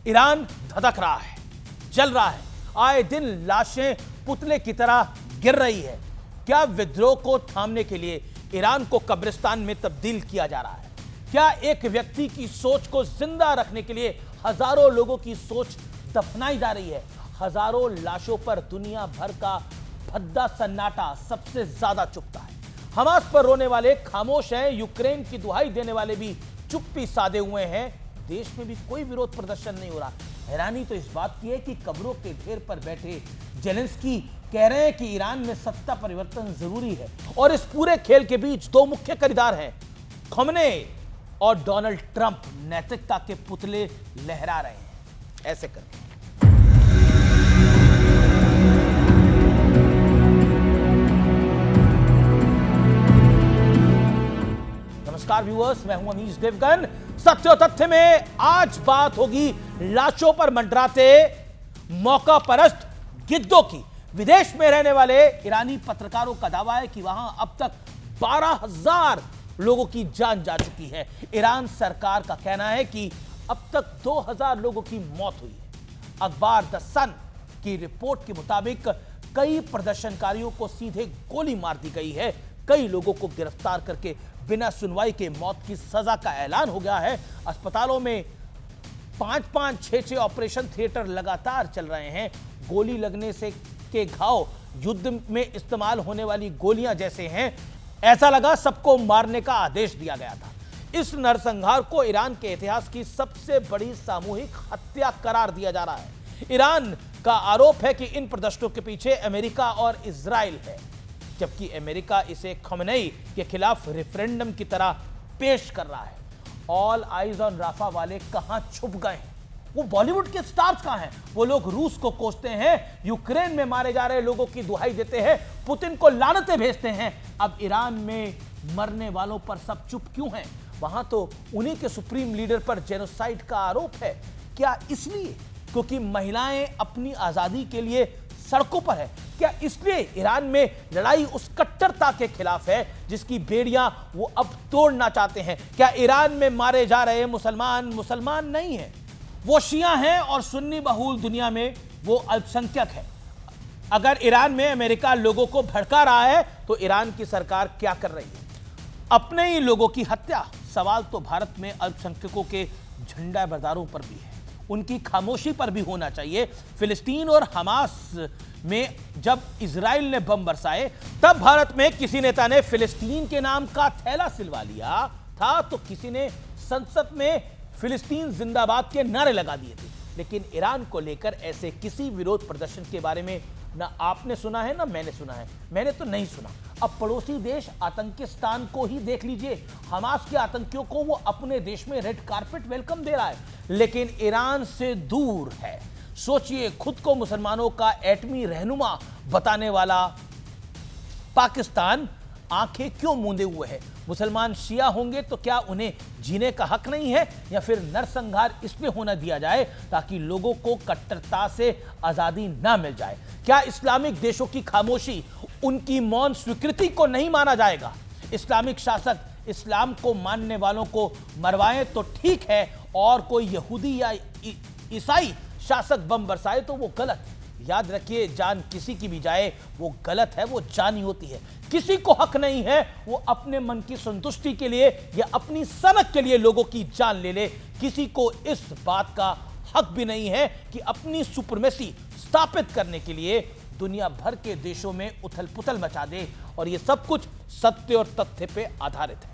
Iran धधक रहा है, जल रहा है, आए दिन लाशें पुतले की तरह गिर रही है। क्या विद्रोह को थामने के लिए ईरान को कब्रिस्तान में तब्दील किया जा रहा है? क्या एक व्यक्ति की सोच को जिंदा रखने के लिए हजारों लोगों की सोच दफनाई जा रही है? हजारों लाशों पर दुनिया भर का भद्दा सन्नाटा सबसे ज्यादा चुभता है। हमास पर रोने वाले खामोश हैं, यूक्रेन की दुहाई देने वाले भी चुप्पी साधे हुए हैं। देश में भी कोई विरोध प्रदर्शन नहीं हो रहा। हैरानी तो इस बात की है कि कब्रों के ढेर पर बैठे जेलेंस्की कह रहे हैं कि ईरान में सत्ता परिवर्तन जरूरी है। और इस पूरे खेल के बीच दो मुख्य खरीदार हैं, खमेनेई और डोनाल्ड ट्रंप नैतिकता के पुतले लहरा रहे हैं। ऐसे करके नमस्कार व्यूअर्स, मैं हूं अमीश देवगन। सत्य और तथ्य में आज बात होगी लाशों पर मंडराते मौका परस्त गिद्धों की। विदेश में रहने वाले ईरानी पत्रकारों का दावा है कि वहां अब तक 12,000 लोगों की जान जा चुकी है। ईरान सरकार का कहना है कि अब तक 2,000 लोगों की मौत हुई है। अखबार द सन की रिपोर्ट के मुताबिक कई प्रदर्शनकारियों को सीधे गोली मार दी गई है। कई लोगों को गिरफ्तार करके बिना सुनवाई के मौत की सजा का ऐलान हो गया है। अस्पतालों में 5-5, 6-6 ऑपरेशन थिएटर लगातार चल रहे हैं। गोली लगने से के घाव युद्ध में इस्तेमाल होने वाली गोलियां जैसे हैं। ऐसा लगा सबको मारने का आदेश दिया गया था। इस नरसंहार को ईरान के इतिहास की सबसे बड़ी सामूहिक हत्या करार दिया जा रहा है। ईरान का आरोप है कि इन प्रदर्शनों के पीछे अमेरिका और इजराइल है, जबकि अमेरिका इसे खमेनेई के खिलाफ रेफरेंडम की तरह पेश कर रहा है। ऑल आइज ऑन राफा वाले कहां छुप गए हैं? वो बॉलीवुड के स्टार्स कहां हैं? वो लोग रूस को कोसते हैं, यूक्रेन में मारे जा रहे लोगों की दुहाई देते हैं, पुतिन को लानतें भेजते हैं। अब ईरान में मरने वालों पर सब चुप क्यों हैं? वहां तो उन्हीं के सुप्रीम लीडर पर जेनोसाइड का आरोप है। क्या इसलिए क्योंकि महिलाएं अपनी आजादी के लिए सड़कों पर है? क्या इसलिए ईरान में लड़ाई उस कट्टरता के खिलाफ है जिसकी बेड़ियां वो अब तोड़ना चाहते हैं? क्या ईरान में मारे जा रहे मुसलमान नहीं है, वो शिया हैं और सुन्नी बहुल दुनिया में वो अल्पसंख्यक है? अगर ईरान में अमेरिका लोगों को भड़का रहा है तो ईरान की सरकार क्या कर रही है? अपने ही लोगों की हत्या। सवाल तो भारत में अल्पसंख्यकों के झंडा बरदारों पर भी है, उनकी खामोशी पर भी होना चाहिए। फिलिस्तीन और हमास में जब इजराइल ने बम बरसाए तब भारत में किसी नेता ने फिलिस्तीन के नाम का थैला सिलवा लिया था, तो किसी ने संसद में फिलिस्तीन जिंदाबाद के नारे लगा दिए थे। लेकिन ईरान को लेकर ऐसे किसी विरोध प्रदर्शन के बारे में ना आपने सुना है ना मैंने सुना है। मैंने तो नहीं सुना। अब पड़ोसी देश आतंकिस्तान को ही देख लीजिए। हमास के आतंकियों को वो अपने देश में रेड कारपेट वेलकम दे रहा है, लेकिन ईरान से दूर है। सोचिए, खुद को मुसलमानों का एटमी रहनुमा बताने वाला पाकिस्तान आंखें क्यों मूंदे हुए है? मुसलमान शिया होंगे तो क्या उन्हें जीने का हक नहीं है? या फिर नरसंहार इसमें होना दिया जाए ताकि लोगों को कट्टरता से आजादी ना मिल जाए? क्या इस्लामिक देशों की खामोशी, उनकी मौन स्वीकृति को नहीं माना जाएगा? इस्लामिक शासक इस्लाम को मानने वालों को मरवाएं तो ठीक है, और कोई यहूदी या ईसाई शासक बम बरसाए तो वो गलत। याद रखिए, जान किसी की भी जाए वो गलत है, वो जान ही होती है। किसी को हक नहीं है वो अपने मन की संतुष्टि के लिए या अपनी सनक के लिए लोगों की जान ले ले। किसी को इस बात का हक भी नहीं है कि अपनी सुप्रीमेसी स्थापित करने के लिए दुनिया भर के देशों में उथल पुथल मचा दे। और ये सब कुछ सत्य और तथ्य पे आधारित है।